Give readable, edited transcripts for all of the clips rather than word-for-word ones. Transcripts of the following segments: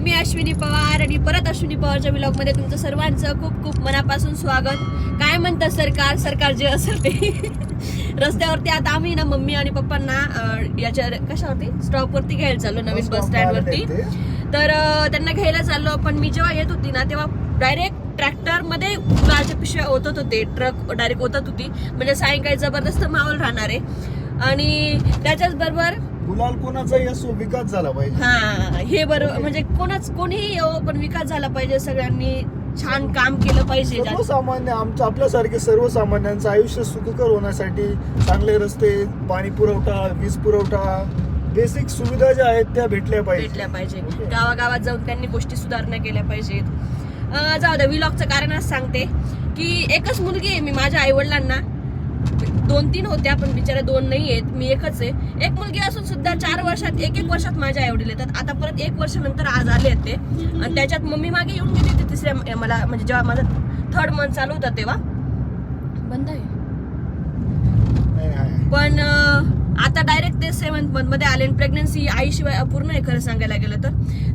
मी अश्विनी पवार आणि परत अश्विनी पवारच्या व्लॉग मध्ये तुमचं सर्वांचं खूप खूप मनापासून स्वागत. काय म्हणतं सरकार जे असेल ते. रस्त्यावरती आता आम्ही ना मम्मी आणि पप्पांना याच्या कशावरती स्टॉप वरती घ्यायला चाललो, नवीन बस स्टँड वरती. तर त्यांना घ्यायला चाललो. पण मी जेव्हा येत होती ना तेव्हा डायरेक्ट ट्रॅक्टर मध्ये गुलालच्या पिशव्या ओतत होते, ट्रक डायरेक्ट ओतत होती. म्हणजे सायंकाळी जबरदस्त माहोल राहणार आहे. आणि त्याच्याच बरोबर गुलाल कोणाचाही असो, विकास झाला पाहिजे. हा, हे बरोबर. म्हणजे कोणीही येऊ पण विकास झाला पाहिजे, सगळ्यांनी छान काम केलं पाहिजे. सर्वसामान्य आपल्यासारखे सर्वसामान्यांचं आयुष्य सुखकर होण्यासाठी चांगले रस्ते, पाणी पुरवठा, वीज पुरवठा, बेसिक सुविधा ज्या आहेत त्या भेटल्या पाहिजे. गावागावात जाऊन त्यांनी गोष्टी सुधारणा केल्या पाहिजेत. जाऊ द्या, व्लॉगचं कारण असं सांगते की एकच मुलगी आहे मी. माझ्या आई वडिलांना 2-3 होत्या पण बिचारा 2 नाही आहेत, मी एकच आहे. एक मुलगी असून सुद्धा 4 वर्षात एक वर्षात माझे आई वडील येतात. आता परत 1 वर्ष नंतर आज आले आहेत ते. आणि त्याच्यात मम्मी मागे येऊन गेली होती तिसऱ्या मला, म्हणजे जेव्हा माझा 3rd मंथ चालू होता तेव्हा. बंद आहे पण आता डायरेक्ट ते 7th मंथ मध्ये आले. प्रेग्नन्सी आईशिवाय अपूर्ण आहे खरं सांगायला गेलं तर.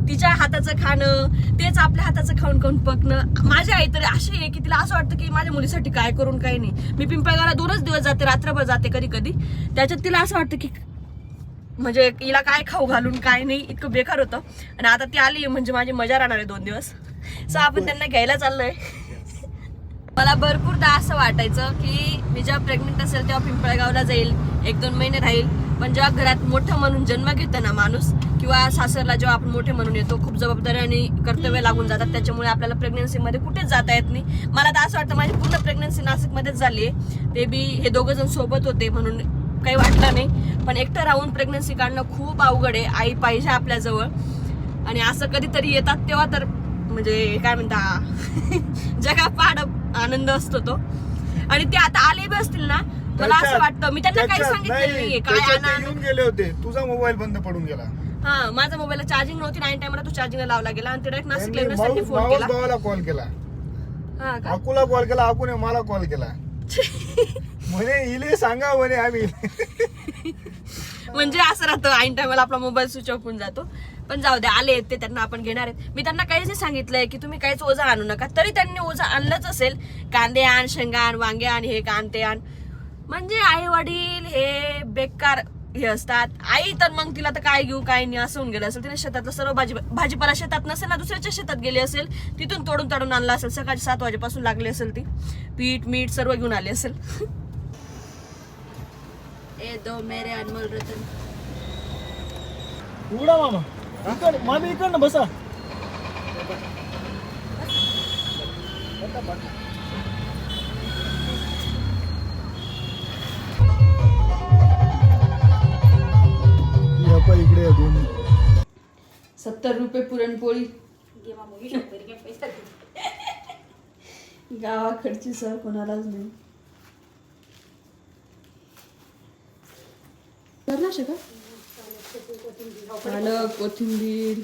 तिच्या हाताचं खाणं तेच आपल्या हाताचं खाऊन खाऊन पकणं. माझी आई तरी अशी आहे की तिला असं वाटतं की माझ्या मुलीसाठी काय करून काही नाही. मी पिंपळगावला 2च दिवस जाते, रात्रभर जाते कधी कधी. त्याच्यात तिला असं वाटतं की म्हणजे हिला काय खाऊ घालून काय नाही, इतकं बेकार होतं. आणि आता ती आली म्हणजे माझी मजा राहणार आहे 2 दिवस. सो आपण त्यांना घ्यायला चाललोय. मला भरपूरदा असं वाटायचं की मी जेव्हा प्रेग्नेंट असेल तेव्हा पिंपळगावला जाईल, 1-2 महिने राहील. पण जेव्हा घरात मोठं म्हणून जन्म घेतं ना माणूस, किंवा सासरला जेव्हा आपण मोठे म्हणून येतो, खूप जबाबदारी आणि कर्तव्य लागून जातात. त्याच्यामुळे आपल्याला प्रेग्नन्सीमध्ये कुठेच जाता येत नाही. मला तर असं वाटतं माझी पूर्ण प्रेग्नन्सी नाशिकमध्येच झाली आहे. ते बी हे 2 जण सोबत होते म्हणून काही वाटलं नाही. पण एकटं राहून प्रेग्नन्सी काढणं खूप अवघड आहे. आई पाहिजे आपल्याजवळ. आणि असं कधीतरी येतात तेव्हा तर म्हणजे काय म्हणता जगापाड आनंद असतो तो. आणि ते आता आले बी असतील ना, मला असं वाटतं मी त्यांना काही सांगितलेलं नाहीये काय येऊन गेले होते. तुझा मोबाईल बंद पडून गेला. हा, माझ्या मोबाईलला चार्जिंग नव्हती. 9 टाइमला तो चार्जिंगला लावला गेला. आणि ते डायरेक्ट नाशिकला येऊन फोन केला. भावाला कॉल केला, हा का, अकुला कॉल केला, अकुने मला कॉल केला. म्हणे इले सांगा म्हणे आम्ही. म्हणजे असं राहतं, ऐन टायमाला आपला मोबाईल स्विच ऑफ होऊन जातो. पण जाऊ दे, आले ते, त्यांना आपण घेणार आहेत. मी त्यांना काहीच नाही सांगितलंय की तुम्ही काहीच ओझा आणू नका. तरी त्यांनी ओझा आणलंच असेल. कांदे आण, शेंगा आण, वांगे आण, हे आण ते आण. म्हणजे आई वडील हे बेकार हे असतात. आई तर मग तिला तर काय घेऊ काय नाही असं होऊन गेलं असेल. तिने शेतातलं सर्व भाजीपाला शेतात नसेल ना, दुसऱ्याच्या शेतात गेली असेल, तिथून तोडून आणला असेल. सकाळी 7 वाजेपासून लागली असेल ती. पीठ मीठ सर्व घेऊन आली असेल. ए दो मेरे अनमोल रतन. उडा मामा मामी इकडनं बसा. इकडे 70 रुपये पुरणपोळी. गावाकडची सर कोणालाच नाही. कोथिंबीर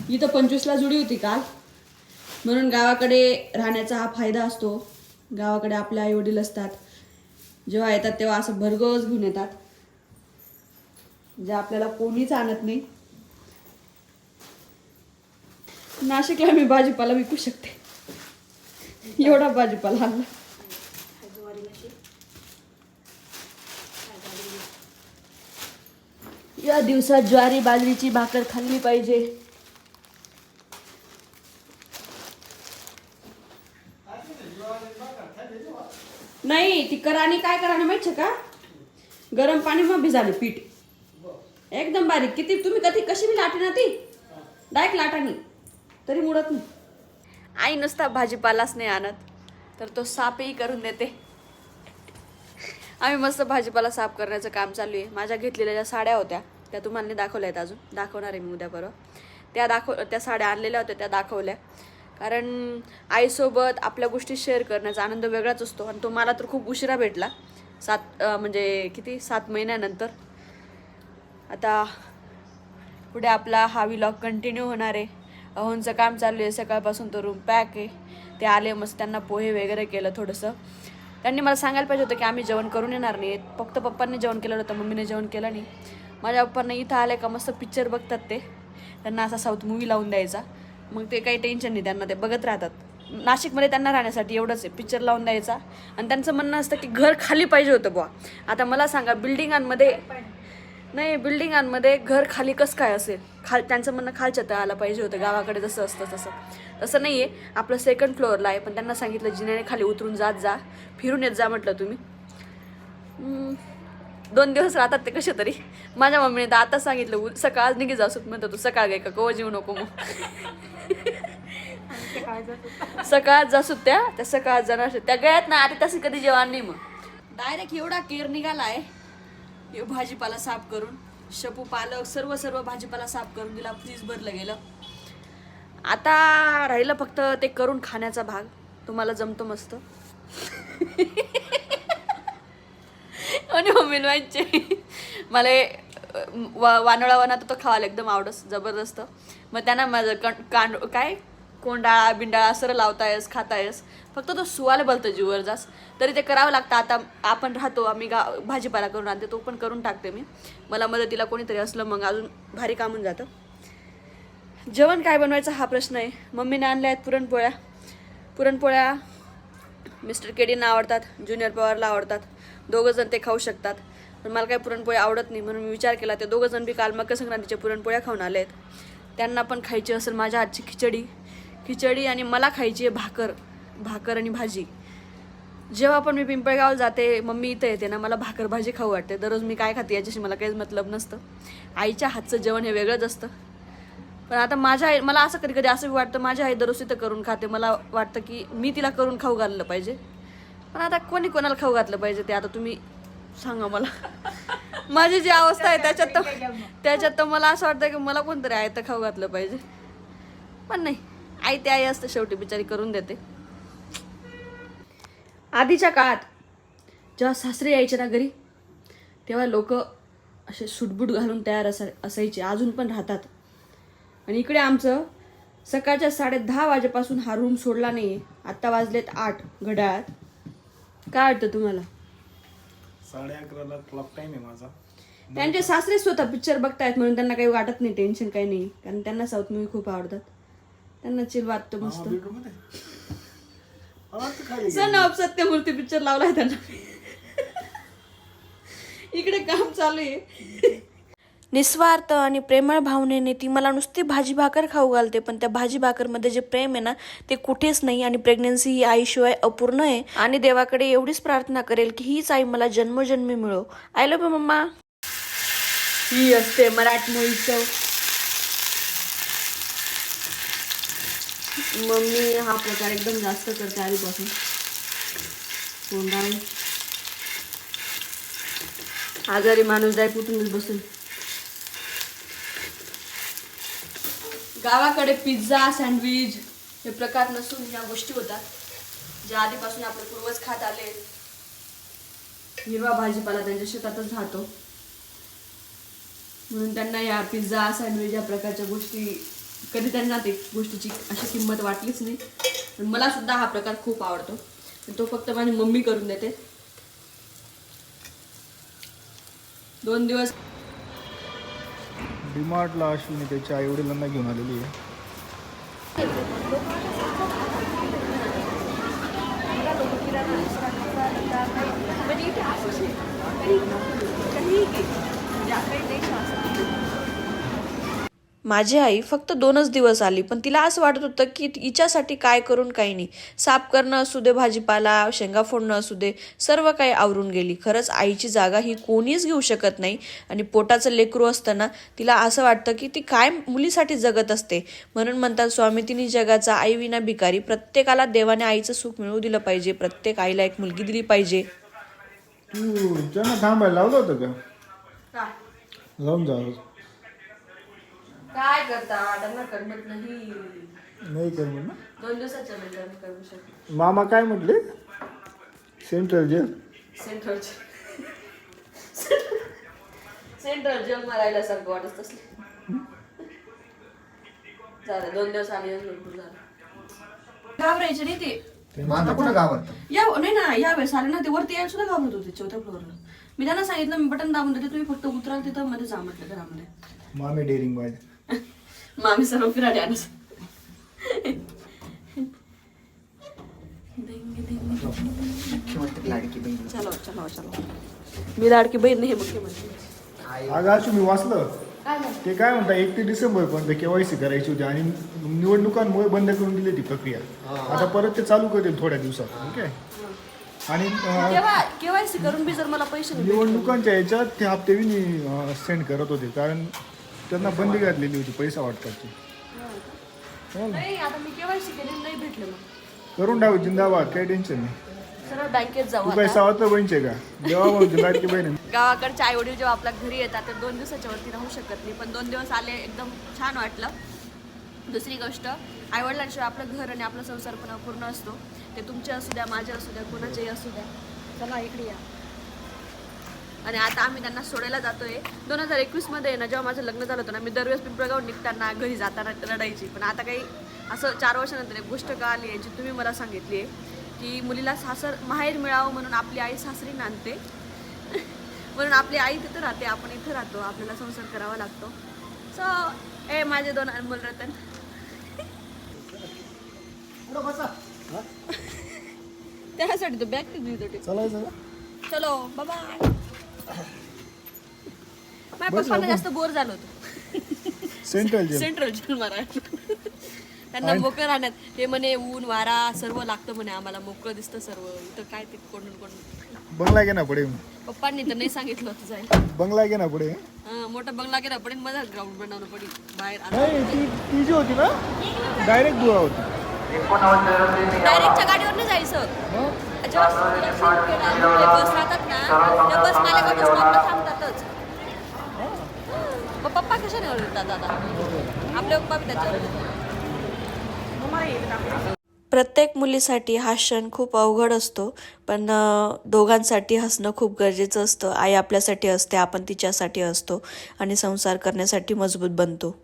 इथं 25ला जुडी होती काल. म्हणून गावाकडे राहण्याचा हा फायदा असतो. गावाकडे आपले आई वडील असतात. जेव्हा येतात तेव्हा असं भरघोस घेऊन येतात, जे आपल्याला कोणीच आणत नाही. नाशिकला मी भाजीपाला विकू शकते, एवढा भाजीपाला आणला. या दिवसात ज्वारी बाजरीची भाकर खाल्ली पाहिजे. नाही, ती कराणी काय कराणी माहिती का, गरम पाणी मग भिजाले पीठ एकदम बारीक. किती तुम्ही कशी बी लाटी ना ती डायरेक्ट लाटानी तरी मुडत नाही. आई नुसता भाजीपालाच नाही आणत तर तो साफही करून देते. आम्ही मस्त भाजीपाला साफ करण्याचं काम चालू आहे. माझ्या घेतलेल्या ज्या साड्या होत्या त्या तुम्हाला दाखवल्या आहेत, अजून दाखवणार आहे मी उद्या परवा. त्या साड्या आणलेल्या होत्या त्या दाखवल्या. कारण आईसोबत आपल्या गोष्टी शेअर करण्याचा आनंद वेगळाच असतो. आणि तो मला तर खूप उशिरा भेटला. 7 महिन्यानंतर. आता पुढे आपला हा व्लॉग कंटिन्यू होणार आहे. अहोंचं काम चालू आहे, सकाळपासून तो रूम पॅक आहे. ते आले, मस्त त्यांना पोहे वगैरे केलं थोडंसं. त्यांनी मला सांगायला पाहिजे होतं की आम्ही जेवण करून येणार नाही. फक्त पप्पांनी जेवण केलं होतं, मम्मीने जेवण केलं नाही. माझ्या पप्पांना इथं आले का मस्त पिक्चर बघतात ते. त्यांना असा साऊथ मूवी लावून द्यायचा, मग ते काही टेन्शन नाही, त्यांना ते बघत राहतात. नाशिकमध्ये त्यांना राहण्यासाठी एवढंच आहे, पिक्चर लावून द्यायचा. आणि त्यांचं म्हणणं असतं की घर खाली पाहिजे होतं बुवा. आता मला सांगा, बिल्डिंगांमध्ये घर खाली कसं काय असेल? त्यांचं म्हणणं खालच्या तळाला पाहिजे होतं, गावाकडे जसं असतं तसं नाही आहे. आपलं 2nd फ्लोअरला आहे, पण त्यांना सांगितलं जिन्याने खाली उतरून जा, फिरून येत जा म्हटलं तुम्ही. 2 दिवस राहतात ते कसे तरी. माझ्या मम्मीने तर आता सांगितलं सकाळ निघी जाऊ म्हणतो, तू सकाळ गे का कव जीव नको मग. सकाळ जासूत त्या सकाळ जाणार त्या गळ्यात ना आता तशी कधी जेवण नाही. मग डायरेक्ट एवढा केअर निघालाय भाजीपाला साफ करून, शेपू पालक सर्व भाजीपाला साफ करून दिला, फ्रीज भरलं गेलं. आता राहिलं फक्त ते करून खाण्याचा भाग. तुम्हाला जमतो मस्त. आणि मम्मीला माहिती मला वानोळा वनात तो खावायला एकदम आवडस जबरदस्त. मग त्यांना माझं काय कोंडाळा बिंडाळा सरळ लावतायस खातायस, फक्त तो सुवाला बोलतो जीवर जास, तरी ते करावं लागतं. आता आपण राहतो, आम्ही भाजीपाला करून आणते, तो पण करून टाकते मी. मला मदतीला कोणीतरी असलं मग अजून भारी काम होऊन जातं. जेवण काय बनवायचं हा प्रश्न आहे. मम्मीने आणल्या आहेत पुरणपोळ्या मिस्टर केडींना आवडतात, ज्युनियर पवारला आवडतात, 2 जण ते खाऊ शकतात. पण मला काही पुरणपोळ्या आवडत नाही, म्हणून मी विचार केला ते 2 जण बी काल मकर संक्रांतीच्या पुरणपोळ्या खाऊन आले आहेत. त्यांना पण खायची असेल माझ्या हातची खिचडी आणि मला खायची आहे भाकर आणि भाजी. जेव्हा पण मी पिंपळगावला जाते, मम्मी इथं येते ना, मला भाकर भाजी खाऊ वाटते. दररोज मी काय खाते याच्याशी मला काहीच मतलब नसतं. आईच्या हातचं जेवण हे वेगळंच असतं. पण आता मला असं कधी असं वाटतं, माझ्या आई दररोज इथं करून खाते, मला वाटतं की मी तिला करून खाऊ घाललं पाहिजे. पण आता कोणाला खाऊ घातलं पाहिजे ते आता तुम्ही सांगा मला. माझी जी अवस्था आहे त्याच्यात तर मला असं वाटतं की मला कोणतरी आहे तर खाऊ घातलं पाहिजे. पण नाही, आई ते आई असते शेवटी, बिचारी करून देते. आधीच्या काळात जेव्हा सासरे यायचे ना घरी, तेव्हा लोक असे सूटबूट घालून तयार असायचे, अजून पण राहतात. आणि इकडे आमचं सकाळच्या 10:30 वाजेपासून हा रूम सोडला नाही. आत्ता वाजलेत 8 घड्याळात. काय वाटतं तुम्हाला? 11:30ला क्लॉक टाइम आहे माझा. त्यांचे सासरे स्वतः पिक्चर बघतायत म्हणून त्यांना काही वाटत नाही, टेन्शन काही नाही, कारण त्यांना साऊथ मूवी खूप आवडतात. त्यांना चिल वाटतं मस्त. सन ऑफ सत्यमूर्ती पिक्चर लावलाय त्यांना. इकडे काम चालू आहे. निस्वार्थ आणि प्रेमळ भावनेने ती मला नुसती भाजी भाकर खाऊ घालते, पण त्या भाजी भाकरमध्ये जे प्रेम आहे ना ते कुठेच नाही. आणि प्रेग्नन्सी ही आईशिवाय अपूर्ण आहे. आणि देवाकडे एवढीच प्रार्थना करेल की हीच आई मला जन्मोजन्मी मिळो. I love you mamma. ही असते मराठी मूवीचं. मम्मी हा प्रकार एकदम जास्त करते आधीपासून. कोंडाळी आजारी माणूस जाय कुठूनच बसून. गावाकडे पिझ्झा सँडविच हे प्रकार नसून ह्या गोष्टी होतात ज्या आधीपासून आपले पूर्वज खात आले. हिरवा भाजीपाला त्यांच्या शेतातच राहतो, म्हणून त्यांना या पिझ्झा सँडविच या प्रकारच्या गोष्टी कधी त्यांना ते गोष्टीची अशी किंमत वाटलीच नाही. पण मला सुद्धा हा प्रकार खूप आवडतो. तो फक्त माझी मम्मी करून देते. 2 दिवस डीमार्टला अश्विनी त्याच्या आई वडिलांना घेऊन आलेली आहे. माझी आई फक्त 2च दिवस आली, पण तिला असं वाटत होतं की हिच्यासाठी काय करून काही नाही. साफ करणं असू दे, भाजीपाला शेंगा फोडणं असू दे, सर्व काही आवरून गेली. खरंच आईची जागा ही कोणीच घेऊ शकत नाही. आणि पोटाचं लेकरू असताना तिला असं वाटतं की ती काय मुलीसाठी जगत असते. म्हणून म्हणतात स्वामी तिन्ही जगाचा आई विना भिकारी. प्रत्येकाला देवाने आईचं सुख मिळवू दिलं पाहिजे. प्रत्येक आईला एक मुलगी दिली पाहिजे. तू त्यांना थांबायला लावलं होतं का? लावून जा. काय करता, त्यांना करमत नाही करमत ना. 2 दिवसाच्या नंतर करू शकतो. मामा काय म्हटले? सेंट्रल जेल मारायला सारखं वाटत असले. झालं 2 दिवस आले भरपूर झालं. घाबरायचे नाही ते. नाही ना, यावेळेस आले ना ते वरती यायला सुद्धा घाबरत होते 4थ्या फ्लोअरला. मी त्यांना सांगितलं मी बटन दाबून देते, तुम्ही फक्त उतराल तिथं मध्ये जा म्हटलं घरामध्ये. मामी डेअरिंग बाय. मग आम्ही सर्व फिरायला आणस. चलो चलो चलो. मी लाडकी बहीण नाही मुख्यमंत्री. अगं अशी मी वाचलं ते काय म्हणता 31 डिसेंबर पर्यंत केवायसी करायची होती आणि निवडणुकांमुळे बंद करून दिली ती प्रक्रिया. आता परत ते चालू करतील थोड्या दिवसात. ठीक आहे. आणि केवायसी करून बी जर मला पैसे नाही निवडणुकांच्या याच्यात ते हप्ते बी सेंड करत होते कारण त्यांना बंदी घातलेली होती पैसा वाटपाची. नाही आता मी केवायसी केली नाही भेटले मग करून टाकू जिंदाबाद काही टेन्शन नाही. सरळ बँकेत जाऊ. तू काय सावत्र बहिणचे का जेव्हा म्हणतो लाडकी बहीण. गावाकडचे आई वडील जेव्हा आपल्या घरी येतात तर 2 दिवसाच्या वरती राहू शकत नाही, पण 2 दिवस आले एकदम छान वाटलं. दुसरी गोष्ट, आई वडिलांशिवाय आपलं घर आणि आपला संसार पण अपूर्ण असतो. ते तुमचे असू द्या, माझे असू द्या, कोणाचेही असू द्या. चला इकडे या. आणि आता आम्ही त्यांना सोडायला जातोय. 2021 मध्ये ना जेव्हा माझं लग्न झालं होतं ना, मी दरवेळेस पिंपळगाव निघताना घरी जाताना रडायची. पण आता काही असं 4 वर्षानंतर एक गोष्ट का आली आहे जी तुम्ही मला सांगितली आहे की मुलीला सासर माहेर मिळावं म्हणून आपली आई सासरी नांदते. म्हणून आपली आई तिथं राहते, आपण इथं राहतो, आपल्याला संसार करावा लागतो. सो ए माझे 2 अनमोल रतन. त्यासाठी तो बॅग दिली चालायचं चलो बाबा. माझ्या पप्पांना जास्त बोर झालं होतं सेंट्रल जेल मारायला. त्यांना मोकळं राहण्यात ते म्हणे ऊन वारा सर्व लागतं म्हणे आम्हाला, मोकळं दिसतं सर्व. इथं काय ते कोण बंगला घे ना पुढे. पप्पांनी तर नाही सांगितलं होतं जायला. बंगला घे ना पुढे. मोठा बंगला केला पडेल, मला ग्राउंड बनवलं पडेल बाहेर. नाही ती जी होती ना डायरेक्ट दुवा होती. डायरेक्टच्या गाडीवर नाही जायचं. जेव्हा बस राहतात ना त्या बस माझ्याकडे स्टॉपला थांबतातच. मग पप्पा कशाने ओरडतात दादा? आपले पप्पा बी त्याच्यावर. प्रत्येक मुलीसाठी हा क्षण खूप अवघड असतो, पण दोघांसाठी हसणं खूप गरजेचं असतं. आई आपल्यासाठी असते, आपण तिच्यासाठी असतो आणि संसार करण्यासाठी मजबूत बनतो.